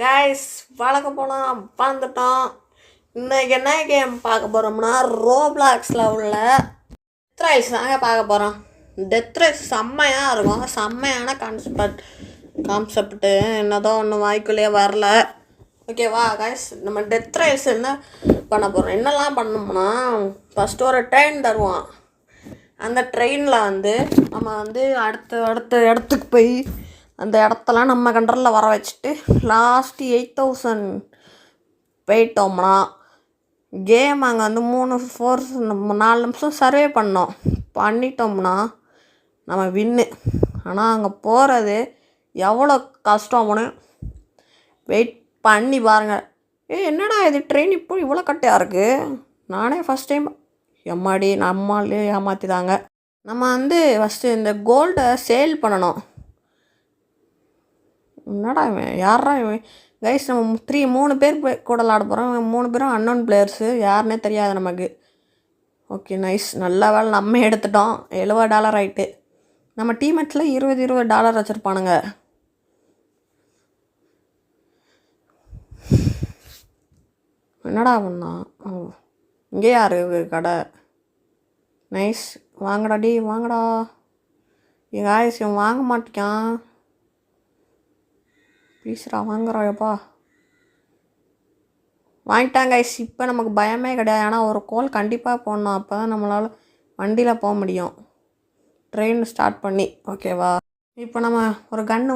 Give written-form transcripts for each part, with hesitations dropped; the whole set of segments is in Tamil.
கைஸ் வழக்கம் போனால் வந்துட்டோம். இன்னைக்கு என்ன கேம் பார்க்க போகிறோம்னா ரோப்ளாக்ஸில் உள்ள டெத் ரைல்ஸ் தாங்க பார்க்க போகிறோம். டெத் ரைல்ஸ் செம்மையாக இருக்கும். செம்மையான கான்செப்ட்டு என்னதோ ஒன்று வாய்க்குள்ளேயே வரல. ஓகேவா கைஸ், நம்ம டெத் ரைல்ஸ் என்ன பண்ண போகிறோம், என்னெல்லாம் பண்ணோம்னா ஃபஸ்ட்டு ஒரு ட்ரெயின் தருவான். அந்த ட்ரெயினில் நம்ம அடுத்த இடத்துக்கு போய் அந்த இடத்தெல்லாம் நம்ம கண்ட்ரோலில் வர வச்சுட்டு லாஸ்ட்டு 8000 போயிட்டோம்னா கேம் அங்கே 4 நிமிஷம் சர்வே பண்ணிட்டோம்னா நம்ம வின்னு. ஆனால் அங்கே போகிறது எவ்வளோ கஷ்டம்னு வெயிட் பண்ணி பாருங்கள். என்னடா இது ட்ரெயின் இப்போ இவ்வளோ கட்டையாக இருக்குது. நானே ஃபஸ்ட் டைம் எம்மாடி நம்மளே ஏமாற்றிதாங்க. நம்ம ஃபஸ்ட்டு இந்த கோல்டை சேல் பண்ணணும். என்னடா இவன் யாரா இவன் கைஸ், நம்ம 3 பேர் கூட விளாட போகிறோம். 3 பேரும் அன்னோன் பிளேயர்ஸு, யாருன்னே தெரியாது நமக்கு. ஓகே நைஸ், நல்ல வேலை நம்ம எடுத்துட்டோம். $70 ஆகிட்டு. நம்ம டீமேட்டில் $20 வச்சுருப்பானுங்க. என்னடா பண்ணா இங்கே யார் கடை? நைஸ், வாங்கடா டி வாங்கடா. என் காய்ஸ் இவன் வாங்க மாட்டேக்கான். ப்ளீஸ்ரா வாங்குறாயப்பா. வாங்கிட்டாங்க கைஸ். இப்போ நமக்கு பயமே கிடையாது. ஆனால் ஒரு கோல் கண்டிப்பாக போடணும், அப்போ தான் நம்மளால் வண்டியில் போக முடியும் ட்ரெயின் ஸ்டார்ட் பண்ணி. ஓகேவா, இப்போ நம்ம ஒரு கன்று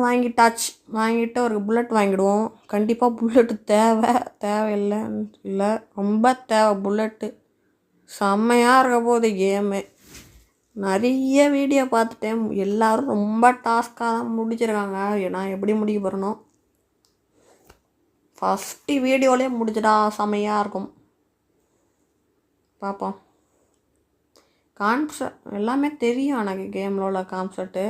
வாங்கிட்டு ஒரு புல்லட் வாங்கிடுவோம். கண்டிப்பாக புல்லட்டு தேவையில்லை இல்லை, ரொம்ப தேவை புல்லட்டு. செம்மையாக இருக்க போகுது கேமு. நிறைய வீடியோ பார்த்துட்டேன், எல்லோரும் ரொம்ப டாஸ்க்காக தான் முடிச்சிருக்காங்க. நான் எப்படி முடிக்க போகிறனோ ஃபஸ்ட்டு வீடியோலேயே முடிச்சிட்டா செம்மையாக இருக்கும். பார்ப்போம். கான்செப்ட் எல்லாமே தெரியும் எனக்கு, கேமில் உள்ள கான்செப்ட்டு.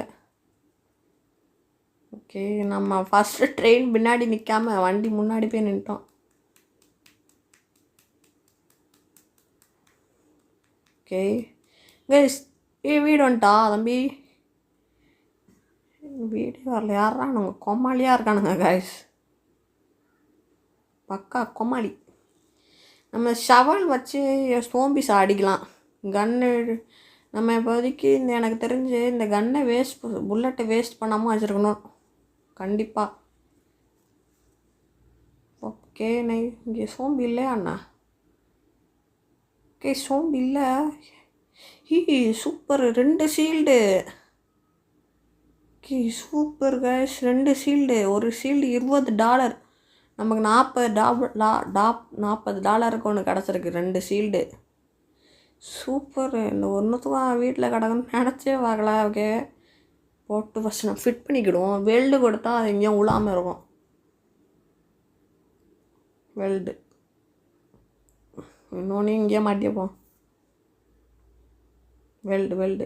ஓகே, நம்ம ஃபஸ்ட்டு ட்ரெயின் பின்னாடி நிற்காம வண்டி முன்னாடி போய் நின்ட்டோம். ஓகே கைஸ், வீடு வந்துட்டா தம்பி. வீடு வரல, யாரா நாங்க கொமாலியாக இருக்கானுங்க கைஸ், பக்கா கொமாளி. நம்ம ஷவல் வச்சு சோம்பிஸ் அடிக்கலாம். கன்னு நம்ம இப்போதைக்கு எனக்கு தெரிஞ்சு இந்த கன்னை புல்லட்டை வேஸ்ட் பண்ணாமல் வச்சுருக்கணும் கண்டிப்பாக. ஓகே, இங்கே சோம்பு இல்லையா அண்ணா? ஓகே சோம்பு இல்லை. Super, 2 shield. Okay super guys, 2 shield. ஒரு ஷீல்டு $20. நமக்கு $40 ஒன்று கிடச்சிருக்கு 2 ஷீல்டு. சூப்பர். இந்த ஒன்றுத்துக்கும் வீட்டில் கிடக்குன்னு நினச்சே பார்க்கல. ஓகே, போட்டு ஃபஸ்ட்டு நம்ம ஃபிட் பண்ணிக்கிடுவோம். வெல்டு கொடுத்தா அது எங்கேயும் உழாமல் இருக்கும். வெல்டு இன்னொன்று இங்கேயே மாட்டிப்போம். வெல்டு.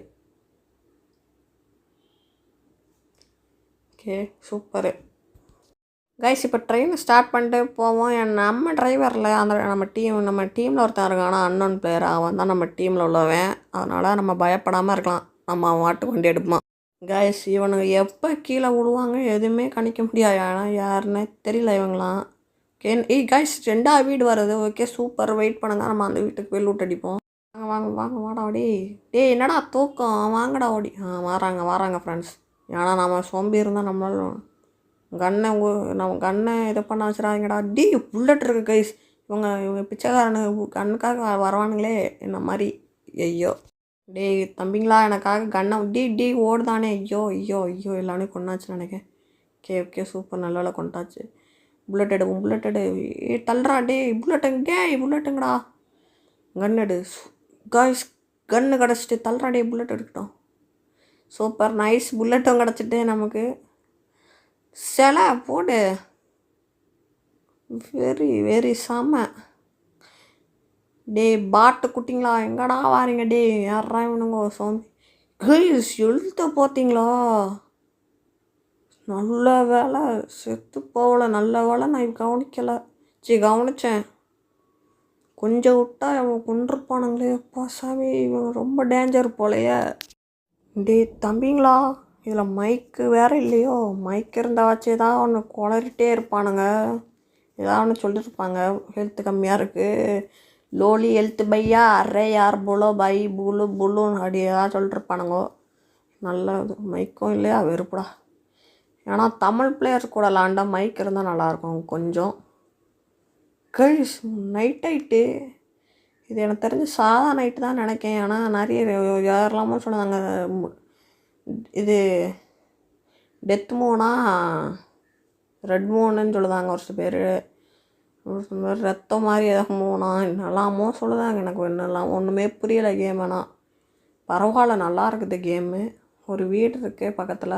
Okay super guys. இப்போ ட்ரெயின் ஸ்டார்ட் பண்ணிட்டு போவோம். நம்ம டிரைவரில் நம்ம டீமில் ஒருத்தன் இருக்கான், ஆனால் அன்னோன் பிளேயர். அவன் தான் நம்ம டீமில் உள்ளவன். அதனால் நம்ம பயப்படாமல் இருக்கலாம். நம்ம அவன் வாட்டுக்கு வண்டி எடுப்பான். கைஸ், இவனுங்க எப்போ கீழே விடுவாங்க எதுவுமே கணிக்க முடியாது. ஆனால் யாருன்னே தெரியல இவங்களாம். ஓகே கைஸ், 2ஆவது வீடு வருது. ஓகே சூப்பர், வெயிட் பண்ணுங்க. நம்ம அந்த வீட்டுக்கு போய் லூட் அடிப்போம். வாங்க வாடா ஓடி. என்னடா தூக்கம், வாங்கடா ஓடி. வராங்க ஃப்ரெண்ட்ஸ். ஏன்னா நம்ம சோம்பி இருந்தால் நம்மளால நம்ம கண்ணை இதை பண்ண வச்சுறாங்கடா. புல்லட் இருக்குது கைஸ். இவங்க பிச்சைக்காரனு கண்ணுக்காக வரவானுங்களே என்ன மாதிரி. ஐயோ தம்பிங்களா, எனக்காக கண்ணை ஓடுதானே. ஐயோ எல்லாமே கொண்டாச்சு நினைக்கிறேன். ஓகே சூப்பர், நல்ல வேலை கொண்டாச்சு. புல்லட் எடு. தள்ளுறா புல்லட்டுங்கடா. கன் எடு கைஸ். கன்று கிடச்சிட்டு தள்ளுறா புல்லட் எடுக்கட்டும். சூப்பர் நைஸ், புல்லட்டும் கிடச்சிட்டு நமக்கு. சிலை போடு. வெரி செம. பாட்டு குட்டிங்களா, எங்கடா வாரீங்க? யாரா இவனுங்க சோம்பி கைஸ்? எழுத்த பார்த்தீங்களா? நல்ல வேலை செத்து போகல. நல்ல வேலை நான் கவனிக்கலை. கவனித்தேன். கொஞ்சம் விட்டா இவன் கொண்டிருப்பானுங்களே. அப்பா சாமி, இவங்க ரொம்ப டேஞ்சர் போலையே. தம்பிங்களா, இதில் மைக்கு வேறு இல்லையோ, மைக் இருந்தாச்சு தான் ஒன்று குளறிட்டே இருப்பானுங்க, ஏதாவது ஒன்று சொல்லியிருப்பாங்க. ஹெல்த்து கம்மியாக இருக்குது, லோலி ஹெல்த்து பையா அரே யார் புலோ பை புலு புலுன்னு அப்படி ஏதாவது சொல்லிட்டுருப்பானுங்க. நல்லது மைக்கும் இல்லையா, வெறுப்புடா. ஏன்னா தமிழ் பிளேயர்ஸ் கூட விளாண்டா மைக் இருந்தால் நல்லாயிருக்கும் கொஞ்சம். கைஸ் நைட் ஆகிட்டு, இது எனக்கு தெரிஞ்சு சாதா நைட்டு தான் நினைக்கேன். ஆனால் நிறைய யாரெல்லாமோ சொன்னாங்க இது டெத் மூனா ரெட் மூனுன்னு சொல்லுதாங்க ஒரு சில பேர். ஒரு சில பேர் ரத்தம் மாதிரி ஏதாவது மூணா என்னெல்லாமோ சொல்லுதாங்க. எனக்கு என்னெல்லாம் ஒன்றுமே புரியலை கேம். ஆனால் பரவாயில்ல, நல்லா இருக்குது கேமு. ஒரு வீடு இருக்குது பக்கத்தில்,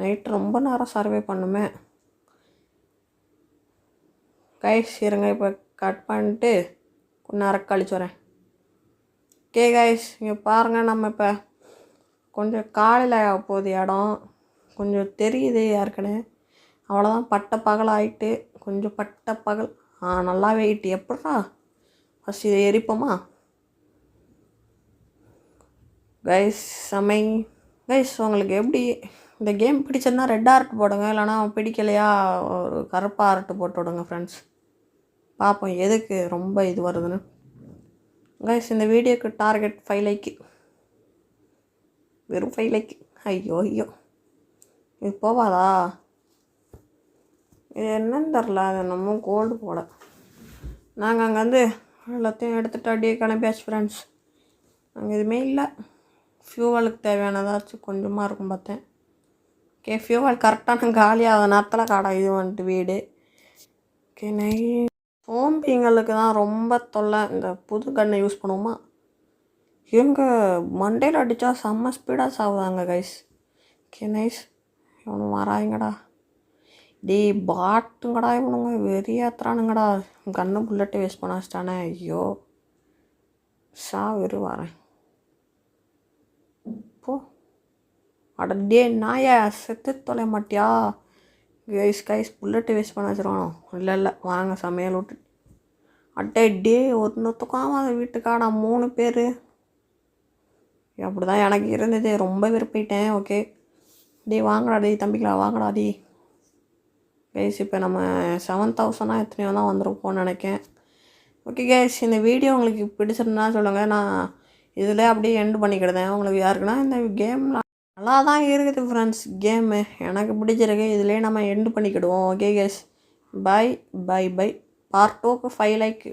நைட்டு ரொம்ப நேரம் சர்வே பண்ணுமே. கைஸ் இருங்க, இப்போ கட் பண்ணிட்டு கொஞ்ச நேரம் கழிச்சு வரேன். ஓகே கைஸ், இங்கே பாருங்கள், நம்ம இப்போ கொஞ்சம் காலையில் போகுது இடம் கொஞ்சம் தெரியுது யாருக்குன்னு. அவ்வளோதான், பட்ட பகல் ஆகிட்டு, கொஞ்சம் பட்ட பகல் நல்லா வெயிட்டு. எப்படா ஃபஸ்ட் இதை எரிப்போமா கைஸ்? சமை கைஸ், உங்களுக்கு எப்படி இந்த கேம் பிடிச்சிருந்தா ரெட் ஆர்ட் போடுங்க, இல்லைனா பிடிக்கலையா ஒரு கருப்பாக ஆர்ட்டு போட்டு விடுங்க ஃப்ரெண்ட்ஸ். பார்ப்போம் எதுக்கு ரொம்ப இது வருதுன்னு. கைஸ், இந்த வீடியோக்கு டார்கெட் 5 லைக்கு, வெறும் 5 லைக். ஐயோ ஐயோ, இது போவாதா? இது என்னன்னு தெரில, அது நம்ம கோல்டு போட. நாங்கள் அங்கே வந்து எல்லாத்தையும் எடுத்துகிட்டு அப்படியே கிளம்பியாச்சு ஃப்ரெண்ட்ஸ். அங்கே எதுவுமே இல்லை, ஃபியூவலுக்கு தேவையானதாச்சும் கொஞ்சமாக இருக்கும் பார்த்தேன். ஓகே, ஃபியூவல் கரெக்டான காலியாகாத நேரத்தில் காடா இது வந்துட்டு வீடு. ஓகே, சோம்பிங்களுக்கு தான் ரொம்ப தொல்லை. இந்த புது கன்னை யூஸ் பண்ணுவோமா, இவங்க மண்டையில் அடித்தா செம்ம ஸ்பீடாக சாவுதாங்க கைஸ். ஓகே நைஸ், இவனு வராங்கடா, டே பாட்டுங்கடா, இவனுங்க வெறியாத்துறானுங்கடா. கண்ணு புல்லட்டு வேஸ்ட் பண்ண வச்சிட்டானே. ஐயோ வெறு வரேன் போ. அடே நாயா, செத்து தொலை மாட்டியா கைஸ்? புல்லட்டு வேஸ்ட் பண்ண வச்சிருவானோ? இல்லை வாங்க சமையல் விட்டு. டே ஒன்றுத்துக்கும் அது வீட்டுக்காடா 3 பேர். அப்படி தான் எனக்கு இருந்தது, ரொம்ப விருப்பிட்டேன். ஓகே டே வாங்கடா, டே தம்பிங்களா வாங்கடா டே. கைஸ், இப்போ நம்ம 7000 எத்தனையோ தான் வந்துருப்போம்னு நினைக்கேன். ஓகே கைஸ், இந்த வீடியோ உங்களுக்கு பிடிச்சிருந்தா சொல்லுங்கள். நான் இதில் அப்படியே எண்டு பண்ணிக்கிடுதேன். உங்களுக்கு யாருக்குன்னா இந்த கேமில் நல்லா தான் இருக்குது ஃப்ரெண்ட்ஸ், கேமு எனக்கு பிடிச்சிருக்கு. இதிலே நம்ம எண்டு பண்ணிக்கிடுவோம். Okay guys, bye bye bye. Part 2க்கு 5 லைக்.